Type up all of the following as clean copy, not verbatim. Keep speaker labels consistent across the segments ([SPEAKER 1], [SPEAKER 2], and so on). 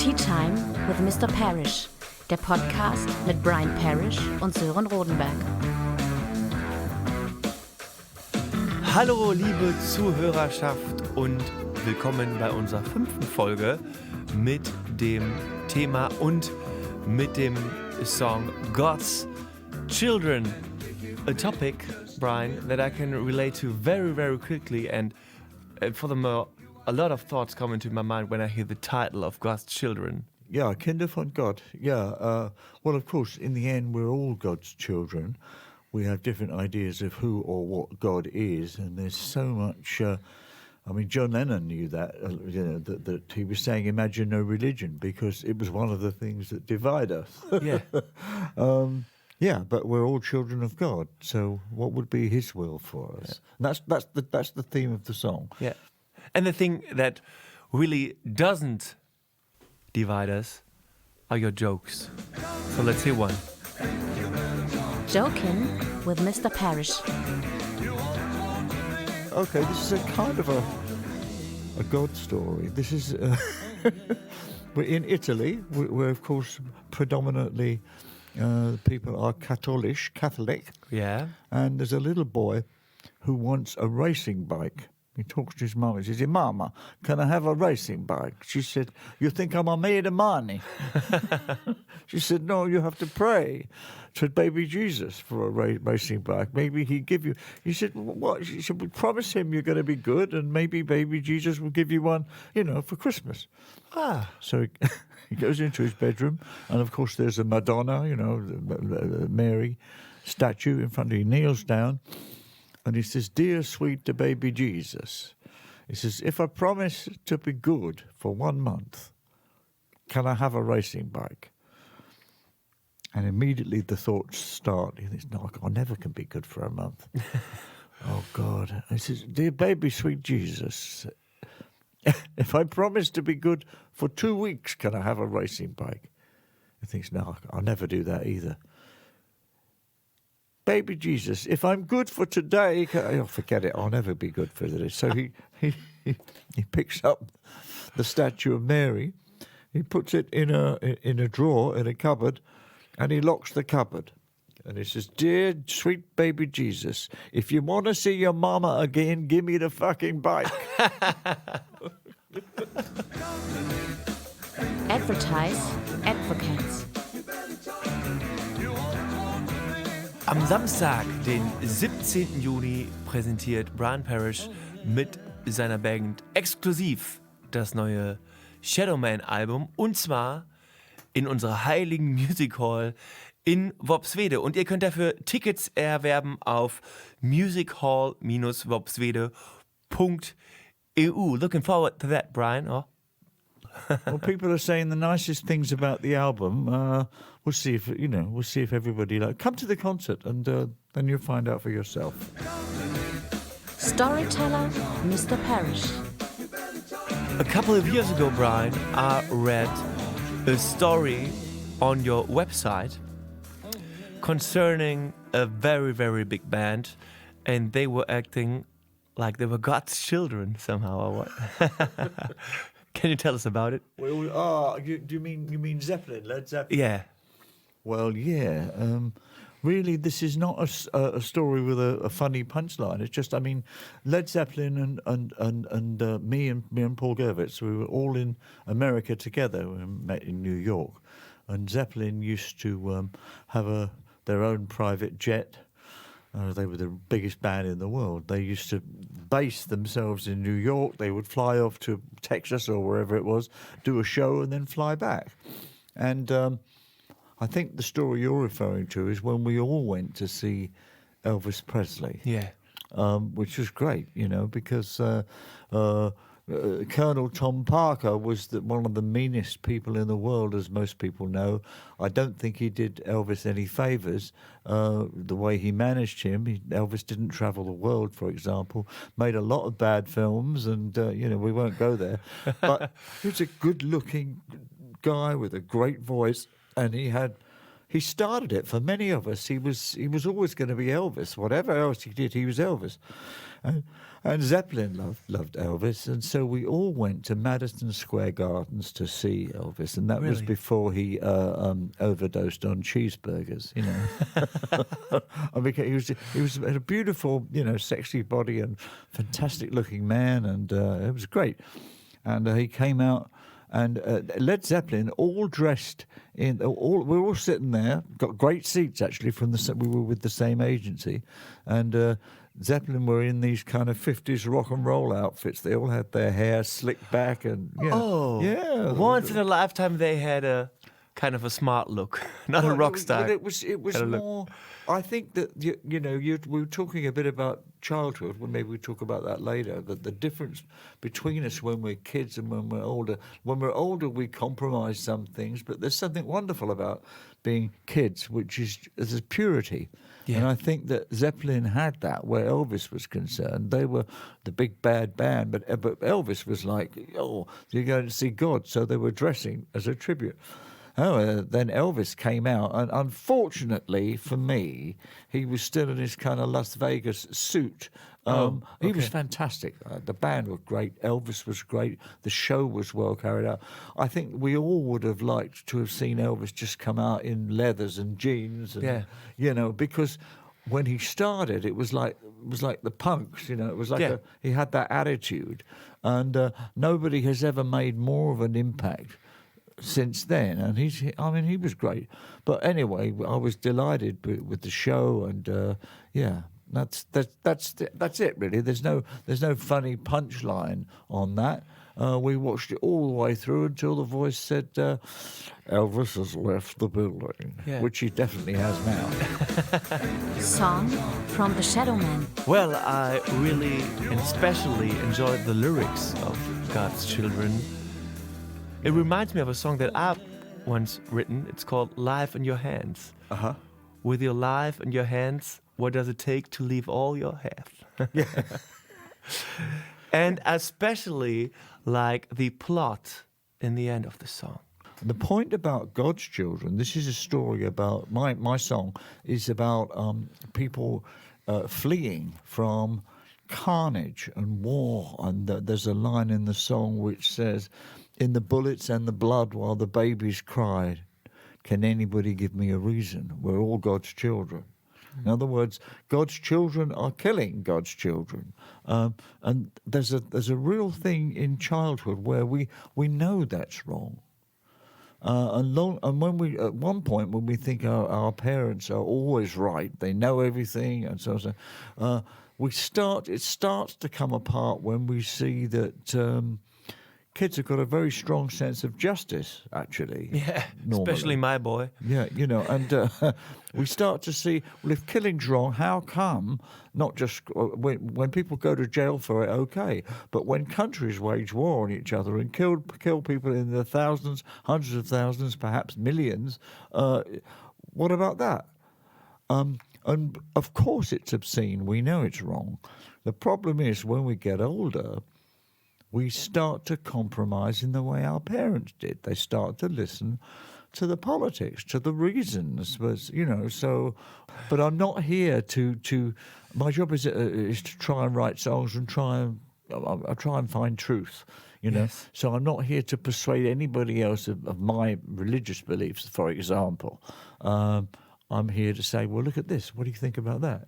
[SPEAKER 1] Tea Time with Mr. Parrish, der Podcast mit Brian Parrish und Sören Rodenberg.
[SPEAKER 2] Hallo liebe Zuhörerschaft und willkommen bei unserer 5. Folge mit dem Thema und mit dem Song God's Children. A topic, Brian, that I can relate to very, very quickly, and furthermore, a lot of thoughts come into my mind when I hear the title of God's Children.
[SPEAKER 3] Yeah, Kinder von Gott. Yeah. Well, of course, in the end, we're all God's children. We have different ideas of who or what God is, and there's so much. John Lennon knew that. That he was saying, "Imagine no religion," because it was one of the things that divide us.
[SPEAKER 2] Yeah.
[SPEAKER 3] Yeah, but we're all children of God. So, what would be His will for us? Yeah. And that's the theme of the song.
[SPEAKER 2] Yeah, and the thing that really doesn't divide us are your jokes. So let's hear one.
[SPEAKER 1] Joking with Mr. Parrish.
[SPEAKER 3] Okay, this is a kind of a God story. This is we're in Italy, where of course predominantly people are Catholic.
[SPEAKER 2] Yeah.
[SPEAKER 3] And there's a little boy who wants a racing bike. He talks to his mum. He says, "Hey, Mama, can I have a racing bike?" She said, "You think I'm made of money?" She said, "No, you have to pray to baby Jesus for a racing bike. Maybe he'd give you." He said, "What?" She said, "We promise him you're going to be good, and maybe baby Jesus will give you one, for Christmas." So he goes into his bedroom, and of course there's a Madonna, Mary statue in front of him. He kneels down. And he says, "Dear sweet to baby Jesus," he says, "if I promise to be good for 1 month, can I have a racing bike?" And immediately the thoughts start. He thinks, "No, I never can be good for a month." Oh, God. And he says, "Dear baby sweet Jesus, if I promise to be good for 2 weeks, can I have a racing bike?" He thinks, "No, I'll never do that either." "Baby Jesus, if I'm good for today," forget it, I'll never be good for today. So he picks up the statue of Mary, he puts it in a drawer, in a cupboard, and he locks the cupboard. And he says, "Dear sweet baby Jesus, if you want to see your mama again, give me the fucking bike."
[SPEAKER 1] Advertise, Advocates.
[SPEAKER 2] Am Samstag, den 17. Juni, präsentiert Brian Parrish mit seiner Band exklusiv das neue Shadowman-Album, und zwar in unserer heiligen Music Hall in Worpswede. Und ihr könnt dafür Tickets erwerben auf musichall-worpswede.eu. Looking forward to that, Brian. Oh.
[SPEAKER 3] Well, people are saying the nicest things about the album. We'll see if everybody come to the concert, and then you'll find out for yourself.
[SPEAKER 1] Storyteller, Mr. Parrish.
[SPEAKER 2] A couple of years ago, Brian, I read a story on your website concerning a very, very big band, and they were acting like they were God's children somehow, or what? Can you tell us about it?
[SPEAKER 3] Well, you mean Zeppelin, Led Zeppelin?
[SPEAKER 2] Yeah.
[SPEAKER 3] Well, yeah. Really, this is not a story with a funny punchline. It's just, Led Zeppelin and me and Paul Gervitz, we were all in America together. We met in New York, and Zeppelin used to have their own private jet. They were the biggest band in the world. They used to base themselves in New York. They would fly off to Texas or wherever it was, do a show, and then fly back. And I think the story you're referring to is when we all went to see Elvis Presley.
[SPEAKER 2] Yeah.
[SPEAKER 3] Which was great, because Colonel Tom Parker was one of the meanest people in the world, as most people know. I don't think he did Elvis any favours. The way he managed him, Elvis didn't travel the world, for example, made a lot of bad films, and, we won't go there. But he was a good-looking guy with a great voice, and he started it for many of us. He was always going to be Elvis. Whatever else he did, he was Elvis. And Zeppelin loved Elvis, and so we all went to Madison Square Gardens to see Elvis, and that was
[SPEAKER 2] Really?
[SPEAKER 3] before he overdosed on cheeseburgers. You know, I mean, he was had a beautiful, sexy body and fantastic-looking man, and it was great. And he came out. And Led Zeppelin, all dressed in, we were all sitting there, got great seats actually we were with the same agency, and Zeppelin were in these kind of 50s rock and roll outfits. They all had their hair slicked back and yeah.
[SPEAKER 2] Once in a lifetime, they had a kind of a smart look, not a rock star.
[SPEAKER 3] But it was more. I think that we were talking a bit about childhood. Well, maybe we talk about that later. That the difference between us when we're kids and when we're older. When we're older, we compromise some things, but there's something wonderful about being kids, which is there's purity. Yeah. And I think that Zeppelin had that where Elvis was concerned. They were the big bad band, but Elvis was like, you're going to see God, so they were dressing as a tribute. Then Elvis came out, and unfortunately for me, he was still in his kind of Las Vegas suit. He was fantastic. The band were great. Elvis was great. The show was well carried out. I think we all would have liked to have seen Elvis just come out in leathers and jeans, and, because when he started, it was like the punks. It was like he had that attitude, and nobody has ever made more of an impact since then, and he was great. But anyway, I was delighted with the show, and that's it really. There's no funny punchline on that. We watched it all the way through until the voice said, Elvis has left the building, which he definitely has now.
[SPEAKER 1] Song from The Shadow Man.
[SPEAKER 2] Well, I really and especially enjoyed the lyrics of God's Children. It reminds me of a song that I've once written. It's called Life in Your Hands.
[SPEAKER 3] Uh-huh.
[SPEAKER 2] With your life in your hands, what does it take to leave all you have?
[SPEAKER 3] Yeah.
[SPEAKER 2] And especially like the plot in the end of the song.
[SPEAKER 3] The point about God's Children, this is a story about, my song is about people fleeing from carnage and war. And there's a line in the song which says, in the bullets and the blood while the babies cried, can anybody give me a reason? We're all God's children. In other words, God's children are killing God's children. And there's a real thing in childhood where we know that's wrong. And when we, at one point, when we think our parents are always right, they know everything, and so on, it starts to come apart when we see that kids have got a very strong sense of justice, actually.
[SPEAKER 2] Yeah,
[SPEAKER 3] normally.
[SPEAKER 2] Especially my boy.
[SPEAKER 3] Yeah, and we start to see, well, if killing's wrong, how come not just when people go to jail for it, okay, but when countries wage war on each other and kill people in the thousands, hundreds of thousands, perhaps millions, what about that? And of course it's obscene. We know it's wrong. The problem is when we get older, we start to compromise in the way our parents did. They start to listen to the politics, to the reasons, so. But I'm not here to my job is to try and write songs and try and find truth,
[SPEAKER 2] Yes.
[SPEAKER 3] So I'm not here to persuade anybody else of my religious beliefs, for example. I'm here to say, well, look at this. What do you think about that?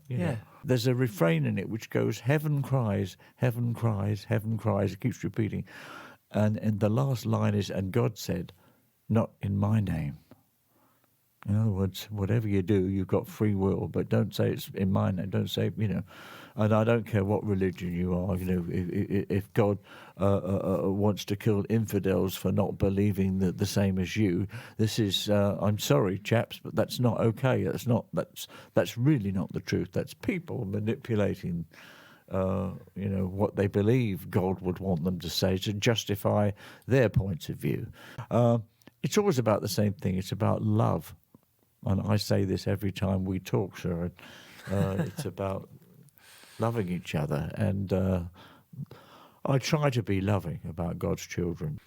[SPEAKER 3] There's a refrain in it which goes, heaven cries, heaven cries, heaven cries. It keeps repeating. And the last line is, and God said, not in my name. In other words, whatever you do, you've got free will, but don't say it's in my name. Don't say, and I don't care what religion you are, if God wants to kill infidels for not believing the same as you, this is, I'm sorry, chaps, but that's not okay. That's really not the truth. That's people manipulating, what they believe God would want them to say to justify their points of view. It's always about the same thing. It's about love. And I say this every time we talk, sir. It's about loving each other. And I try to be loving about God's children.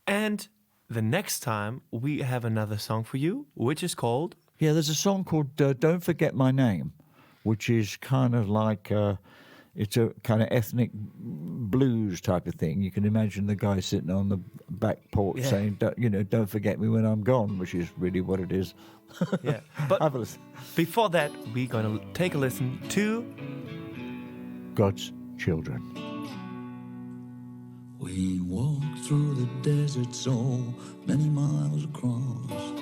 [SPEAKER 2] And the next time we have another song for you, which is called?
[SPEAKER 3] Yeah, there's a song called Don't Forget My Name, which is kind of like, it's a kind of ethnic blues type of thing. You can imagine the guy sitting on the back porch saying, don't forget me when I'm gone, which is really what it is.
[SPEAKER 2] Yeah. But
[SPEAKER 3] Have a listen.
[SPEAKER 2] before that, we're going to take a listen to
[SPEAKER 3] God's Children.
[SPEAKER 4] We walked through the desert so many miles across.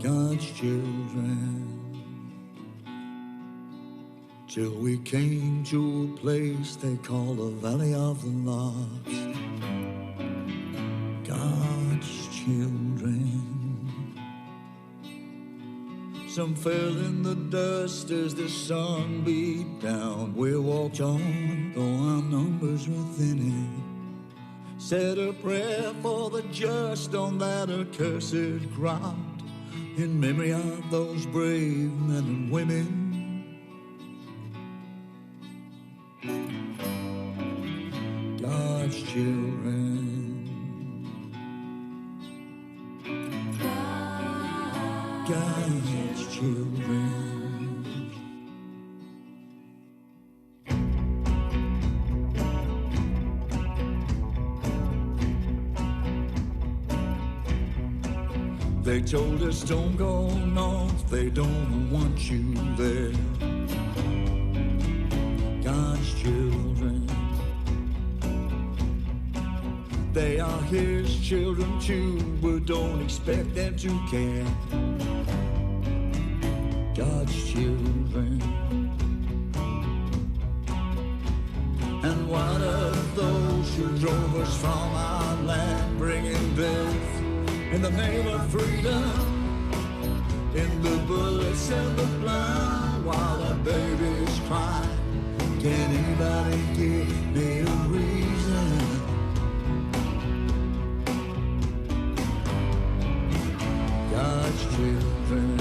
[SPEAKER 4] God's children, till we came to a place they call the Valley of the Lost. God's children. Some fell in the dust as the sun beat down. We walked on, though our numbers were thinning. Said a prayer for the just on that accursed ground, in memory of those brave men and women. God's children. God's children. They told us don't go north, they don't want you there. God's children. They are his children too, but don't expect them to care. God's children. And what of those who drove us from our land, bringing death in the name of freedom, in the bullets and the blood, while the babies cry? Can anybody give me a reason? God's children.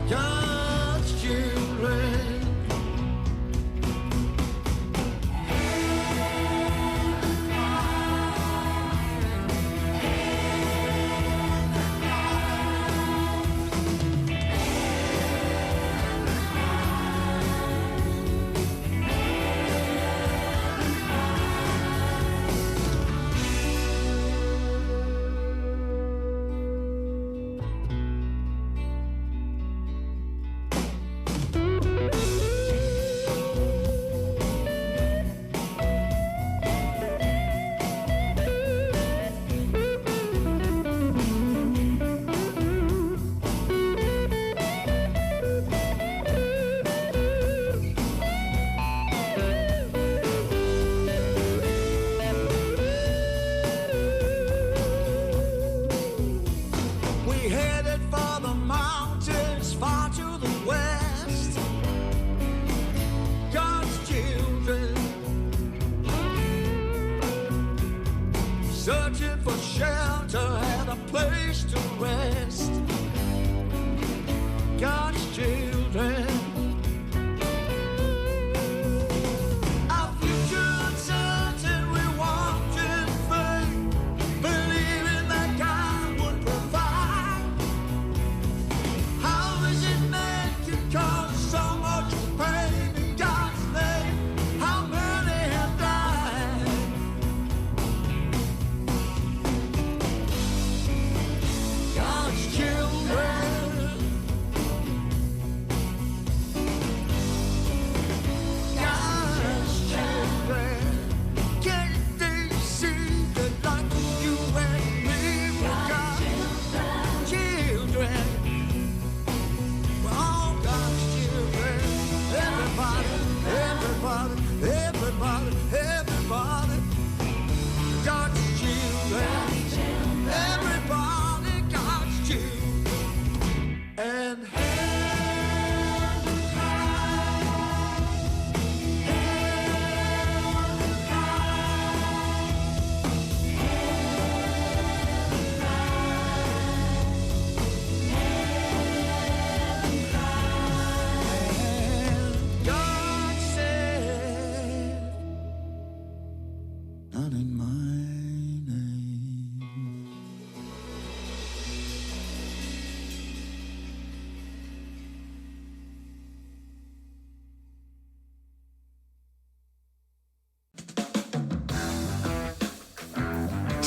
[SPEAKER 4] God's children. Searching for shelter and a place to rest. God's children. Our future uncertain, we walked in faith, believing that God would provide. How is it man can cause so much pain in God's name? How many have died? God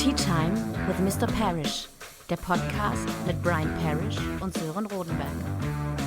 [SPEAKER 1] Tea Time with Mr. Parrish, der Podcast mit Brian Parrish und Sören Rodenberg.